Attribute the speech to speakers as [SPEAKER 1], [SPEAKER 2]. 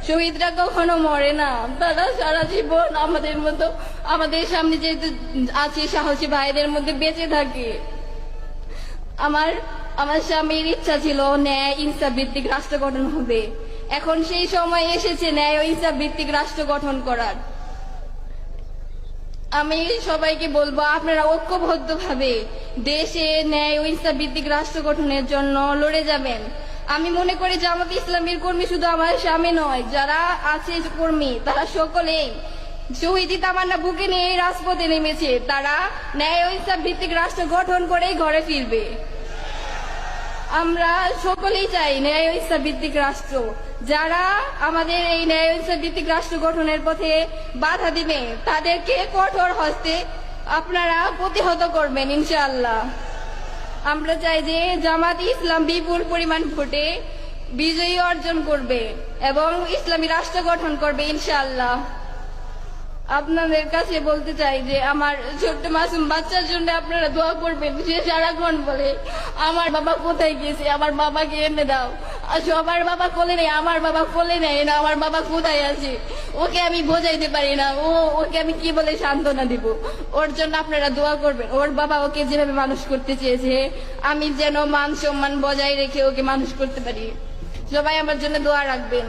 [SPEAKER 1] শহীদরা কখনো মরে না, তারা সারা জীবন আমাদের মতো, আমাদের সামনে যে আছে সাহসী ভাইদের মধ্যে বেঁচে থাকে। আমার আমার স্বামীর ইচ্ছা ছিল ন্যায় ইনসাফ ভিত্তিক রাষ্ট্র গঠন হবে। এখন সেই সময় এসেছে ন্যায় ও ইনসাফ ভিত্তিক রাষ্ট্র গঠন করার। আমি সবাইকে বলবো, আপনারা ঐক্যবদ্ধভাবে দেশে ন্যায় ও ইনসাফ ভিত্তিক রাষ্ট্র গঠনের জন্য লড়ে যাবেন। আমি মনে করি জামাতে ইসলামীর কর্মী শুধু আমার স্বামী নয়, যারা আছে কর্মী তারা সকলেই শহীদি তামান্না বুকে নিয়ে এই রাজপথে নেমেছে। তারা ন্যায় ও ইনসাফ ভিত্তিক রাষ্ট্র গঠন করেই ঘরে ফিরবে। আমরা সকলেই চাই ন্যায় ও ইনসাফ ভিত্তিক রাষ্ট্র। যারা আমাদের এই ন্যায় ও ইনসাফ ভিত্তিক রাষ্ট্র গঠনের পথে বাধা দিবে তাদেরকে কঠোর হস্তে আপনারা প্রতিহত করবেন ইনশাআল্লাহ। আমরা চাই যে জামাত ইসলাম বিপুল পরিমাণ ভোটে বিজয়ী অর্জন করবে এবং ইসলামী রাষ্ট্র গঠন করবে ইনশাআল্লাহ। আপনাদের কাছে বলতে চাই যে আমার ছোট্ট মাসুম বাচ্চার জন্য আপনারা দোয়া করবেন। সে সারাক্ষণ বলে আমার বাবা কোথায় গেছে, আমার বাবাকে এনে দাও। সবার বাবা কোলে নেই, আমার বাবা কোলে নেই না, আমার বাবা কোথায় আছে ওকে আমি বোঝাইতে পারি না, ওকে আমি কি বলে সান্ত্বনা দিব। ওর জন্য আপনারা দোয়া করবেন। ওর বাবা ওকে যেভাবে মানুষ করতে চেয়েছে আমি যেন মান সম্মান বজায় রেখে ওকে মানুষ করতে পারি। সবাই আমার জন্য দোয়া রাখবেন।